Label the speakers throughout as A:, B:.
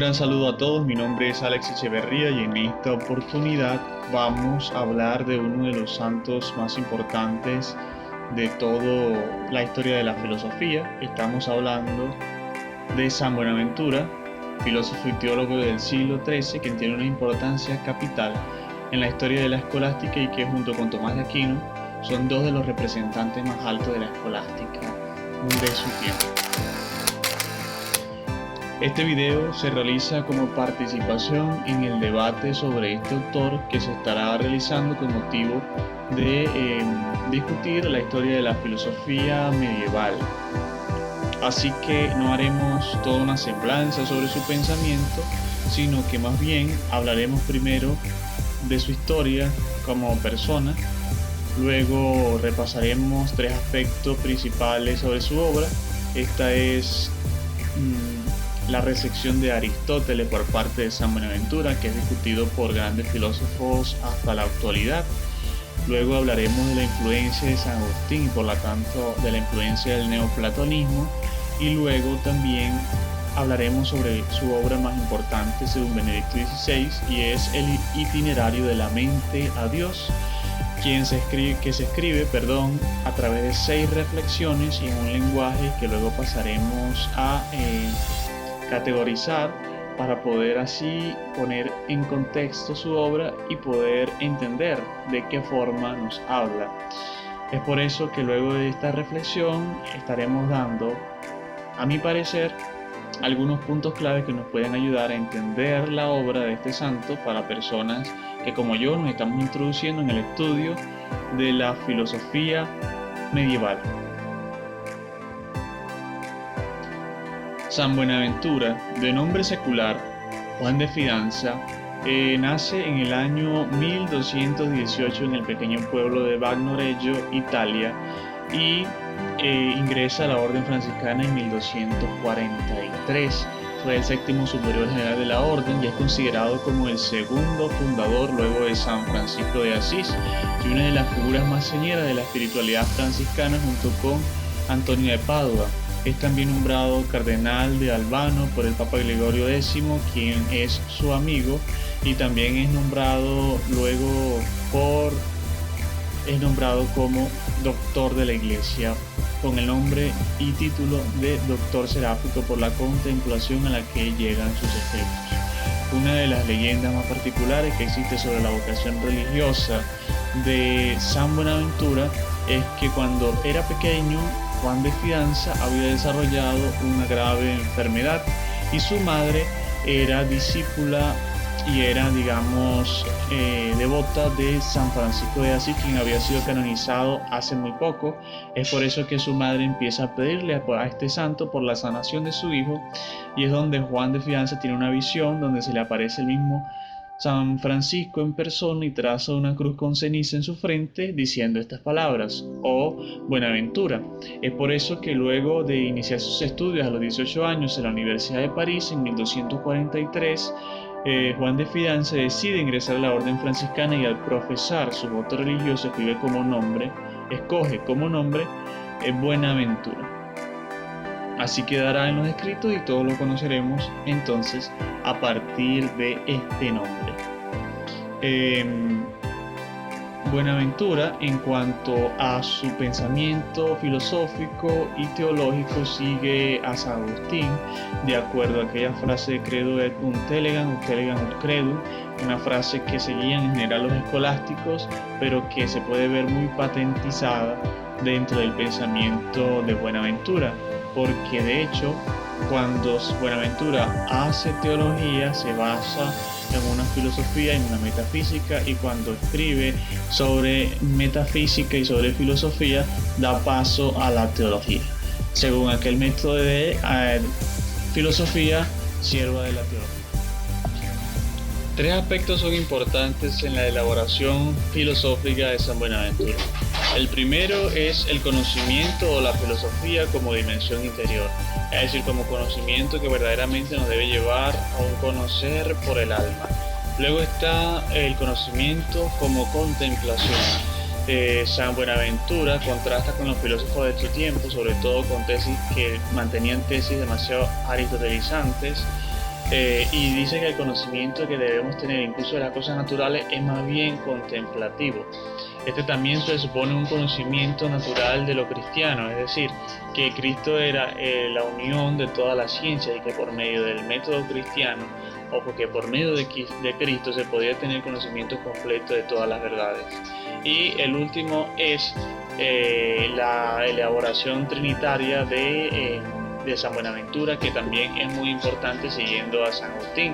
A: gran saludo a todos, mi nombre es Alex Echeverría y en esta oportunidad vamos a hablar de uno de los santos más importantes de toda la historia de la filosofía. Estamos hablando de San Buenaventura, filósofo y teólogo del siglo XIII, quien tiene una importancia capital en la historia de la escolástica y que junto con Tomás de Aquino son dos de los representantes más altos de la escolástica de su tiempo. Este video se realiza como participación en el debate sobre este autor que se estará realizando con motivo de discutir la historia de la filosofía medieval. Así que no haremos toda una semblanza sobre su pensamiento, sino que más bien hablaremos primero de su historia como persona. Luego repasaremos tres aspectos principales sobre su obra. Esta es la recepción de Aristóteles por parte de San Buenaventura, que es discutido por grandes filósofos hasta la actualidad. Luego hablaremos de la influencia de San Agustín y por lo tanto de la influencia del neoplatonismo. Y luego también hablaremos sobre su obra más importante según Benedicto XVI, y es el Itinerario de la mente a Dios, que se escribe a través de 6 reflexiones y en un lenguaje que luego pasaremos a categorizar para poder así poner en contexto su obra y poder entender de qué forma nos habla. Es por eso que luego de esta reflexión estaremos dando, a mi parecer, algunos puntos clave que nos pueden ayudar a entender la obra de este santo para personas que como yo nos estamos introduciendo en el estudio de la filosofía medieval. San Buenaventura, de nombre secular Juan de Fidanza, nace en el año 1218 en el pequeño pueblo de Bagnoregio, Italia, y ingresa a la orden franciscana en 1243. Fue el séptimo superior general de la orden y es considerado como el segundo fundador luego de San Francisco de Asís y una de las figuras más señeras de la espiritualidad franciscana junto con Antonio de Padua. Es también nombrado cardenal de Albano por el Papa Gregorio X, quien es su amigo, y también es nombrado como doctor de la Iglesia, con el nombre y título de doctor seráfico por la contemplación a la que llegan sus escritos. Una de las leyendas más particulares que existe sobre la vocación religiosa de San Buenaventura es que cuando era pequeño, Juan de Fidanza había desarrollado una grave enfermedad y su madre era discípula y era, devota de San Francisco de Asís, quien había sido canonizado hace muy poco. Es por eso que su madre empieza a pedirle a este santo por la sanación de su hijo, y es donde Juan de Fidanza tiene una visión donde se le aparece el mismo San Francisco en persona y traza una cruz con ceniza en su frente diciendo estas palabras: «Oh Buenaventura». Es por eso que luego de iniciar sus estudios a los 18 años en la Universidad de París en 1243, Juan de Fidanza decide ingresar a la orden franciscana y al profesar su voto religioso escoge como nombre Buenaventura. Así quedará en los escritos y todos lo conoceremos entonces a partir de este nombre. Buenaventura, en cuanto a su pensamiento filosófico y teológico, sigue a San Agustín, de acuerdo a aquella frase de credo et unt elegans ut credum, una frase que seguían en general los escolásticos, pero que se puede ver muy patentizada dentro del pensamiento de Buenaventura, porque de hecho cuando Buenaventura hace teología se basa en una filosofía, en una metafísica, y cuando escribe sobre metafísica y sobre filosofía da paso a la teología, según aquel método de filosofía sierva de la teología. 3 aspectos son importantes en la elaboración filosófica de San Buenaventura. El primero es el conocimiento o la filosofía como dimensión interior, es decir, como conocimiento que verdaderamente nos debe llevar a un conocer por el alma. Luego está el conocimiento como contemplación. San Buenaventura contrasta con los filósofos de su tiempo, sobre todo con tesis que mantenían tesis demasiado aristotelizantes, Y dice que el conocimiento que debemos tener incluso de las cosas naturales es más bien contemplativo. Este también se supone un conocimiento natural de lo cristiano, es decir, que Cristo era la unión de toda la ciencia y que por medio del método cristiano o porque por medio de Cristo se podía tener conocimiento completo de todas las verdades. Y el último es la elaboración trinitaria de San Buenaventura, que también es muy importante siguiendo a San Agustín.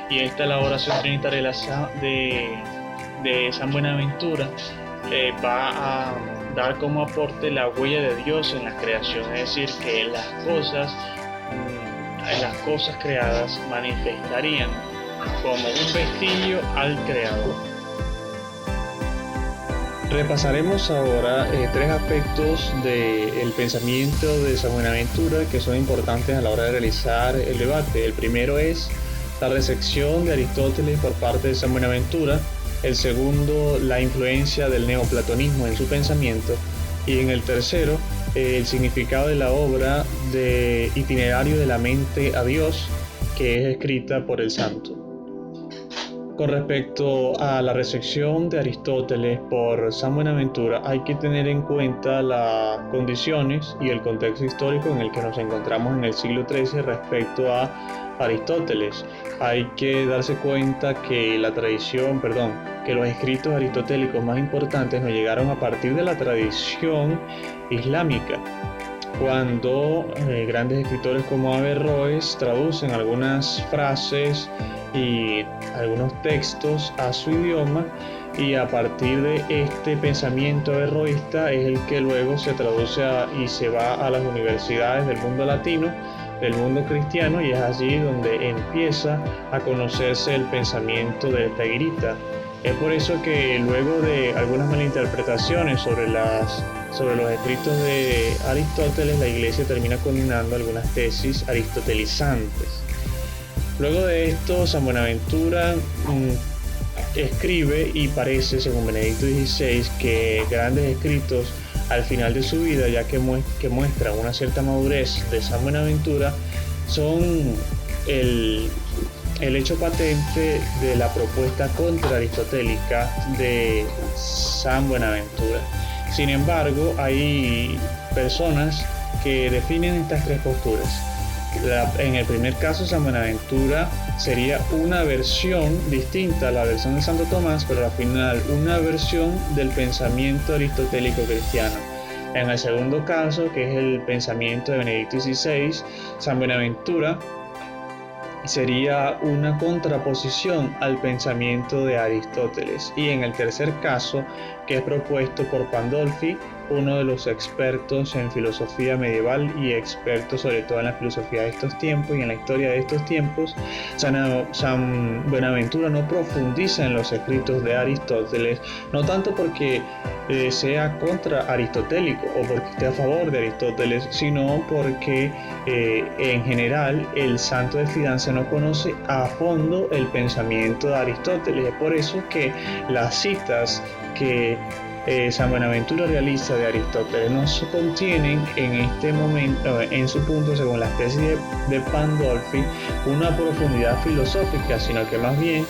A: Y esta elaboración trinitaria de San Buenaventura va a dar como aporte la huella de Dios en la creación, es decir, que las cosas creadas manifestarían como un vestigio al Creador. Repasaremos ahora tres aspectos del pensamiento de San Buenaventura que son importantes a la hora de realizar el debate. El primero es la recepción de Aristóteles por parte de San Buenaventura. El segundo, la influencia del neoplatonismo en su pensamiento. Y en el tercero, el significado de la obra de Itinerario de la mente a Dios, que es escrita por el santo. Con respecto a la recepción de Aristóteles por San Buenaventura, hay que tener en cuenta las condiciones y el contexto histórico en el que nos encontramos en el siglo XIII respecto a Aristóteles. Hay que darse cuenta que que los escritos aristotélicos más importantes nos llegaron a partir de la tradición islámica, cuando grandes escritores como Averroes traducen algunas frases y algunos textos a su idioma, y a partir de este pensamiento averroísta es el que luego se traduce y se va a las universidades del mundo latino, del mundo cristiano, y es allí donde empieza a conocerse el pensamiento de Tairita. Es por eso que luego de algunas malinterpretaciones sobre los escritos de Aristóteles, la Iglesia termina condenando algunas tesis aristotelizantes. Luego de esto, San Buenaventura escribe, y parece, según Benedicto XVI, que grandes escritos al final de su vida, ya que muestran una cierta madurez de San Buenaventura, son el hecho patente de la propuesta contraaristotélica de San Buenaventura. Sin embargo, hay personas que definen estas tres posturas. En el primer caso, San Buenaventura sería una versión distinta a la versión de Santo Tomás, pero al final una versión del pensamiento aristotélico cristiano. En el segundo caso, que es el pensamiento de Benedicto XVI, San Buenaventura sería una contraposición al pensamiento de Aristóteles. Y en el tercer caso, que es propuesto por Pandolfi, uno de los expertos en filosofía medieval y experto sobre todo en la filosofía de estos tiempos y en la historia de estos tiempos, San Buenaventura no profundiza en los escritos de Aristóteles, no tanto porque sea contra aristotélico o porque esté a favor de Aristóteles, sino porque en general el santo de Fidanza no conoce a fondo el pensamiento de Aristóteles. Es por eso que las citas que San Buenaventura realiza de Aristóteles no se contienen en este momento, en su punto, según las tesis de Pandolfi, una profundidad filosófica, sino que más bien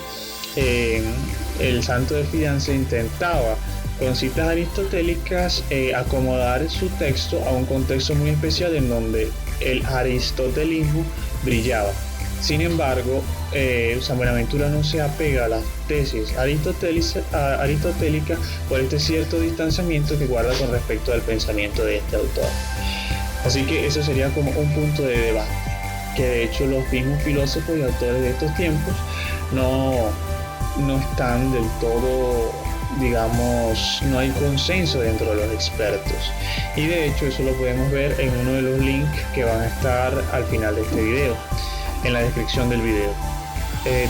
A: el santo de Fidanza intentaba, con citas aristotélicas, acomodar su texto a un contexto muy especial en donde el aristotelismo brillaba. Sin embargo, San Buenaventura no se apega a las tesis aristotélicas por este cierto distanciamiento que guarda con respecto al pensamiento de este autor. Así que eso sería como un punto de debate, que de hecho los mismos filósofos y autores de estos tiempos no están del todo, digamos, no hay consenso dentro de los expertos. Y de hecho eso lo podemos ver en uno de los links que van a estar al final de este video, en la descripción del video.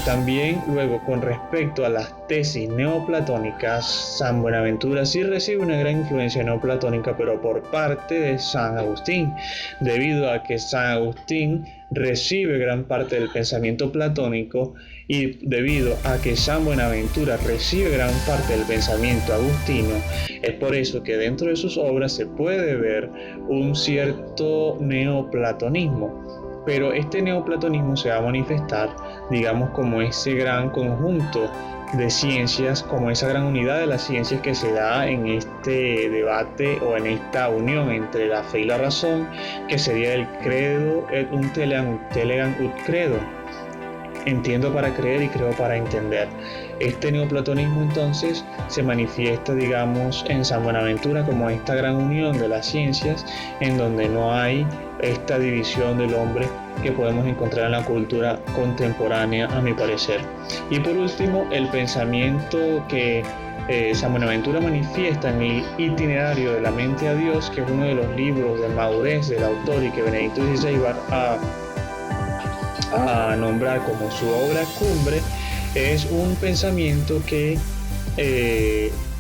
A: También luego, con respecto a las tesis neoplatónicas, San Buenaventura sí recibe una gran influencia neoplatónica, pero por parte de San Agustín, debido a que San Agustín recibe gran parte del pensamiento platónico, y debido a que San Buenaventura recibe gran parte del pensamiento agustino, es por eso que dentro de sus obras se puede ver un cierto neoplatonismo. Pero este neoplatonismo se va a manifestar, digamos, como ese gran conjunto de ciencias, como esa gran unidad de las ciencias que se da en este debate o en esta unión entre la fe y la razón, que sería el credo et telegan ut credo. Entiendo para creer y creo para entender. Este neoplatonismo entonces se manifiesta, digamos, en San Buenaventura como esta gran unión de las ciencias, en donde no hay esta división del hombre que podemos encontrar en la cultura contemporánea, a mi parecer. Y por último, el pensamiento que San Buenaventura manifiesta en el Itinerario de la mente a Dios, que es uno de los libros de madurez del autor y que Benedicto XVI va a nombrar como su obra cumbre, es un pensamiento que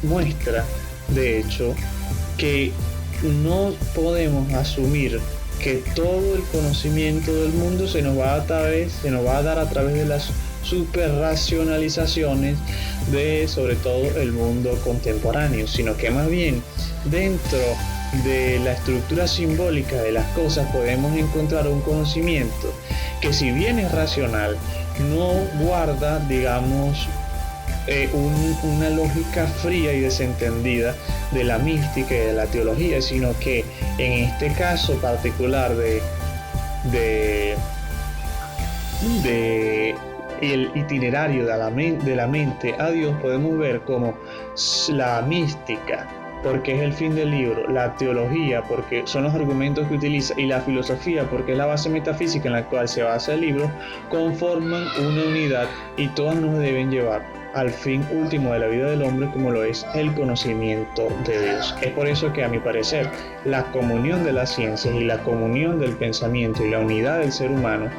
A: muestra, de hecho, que no podemos asumir que todo el conocimiento del mundo se nos va a dar a través de las superracionalizaciones de sobre todo el mundo contemporáneo, sino que más bien dentro de la estructura simbólica de las cosas podemos encontrar un conocimiento que, si bien es racional, no guarda, digamos, una lógica fría y desentendida de la mística y de la teología, sino que en este caso particular de el itinerario de la mente a Dios, podemos ver como la mística, porque es el fin del libro, la teología, porque son los argumentos que utiliza, y la filosofía, porque es la base metafísica en la cual se basa el libro, conforman una unidad y todas nos deben llevar al fin último de la vida del hombre, como lo es el conocimiento de Dios. Es por eso que, a mi parecer, la comunión de las ciencias y la comunión del pensamiento y la unidad del ser humano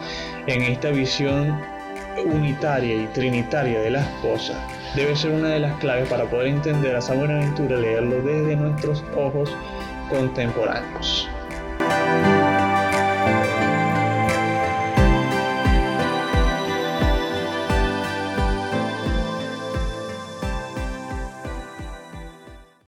A: en esta visión unitaria y trinitaria de las cosas debe ser una de las claves para poder entender a San Buenaventura, leerlo desde nuestros ojos contemporáneos.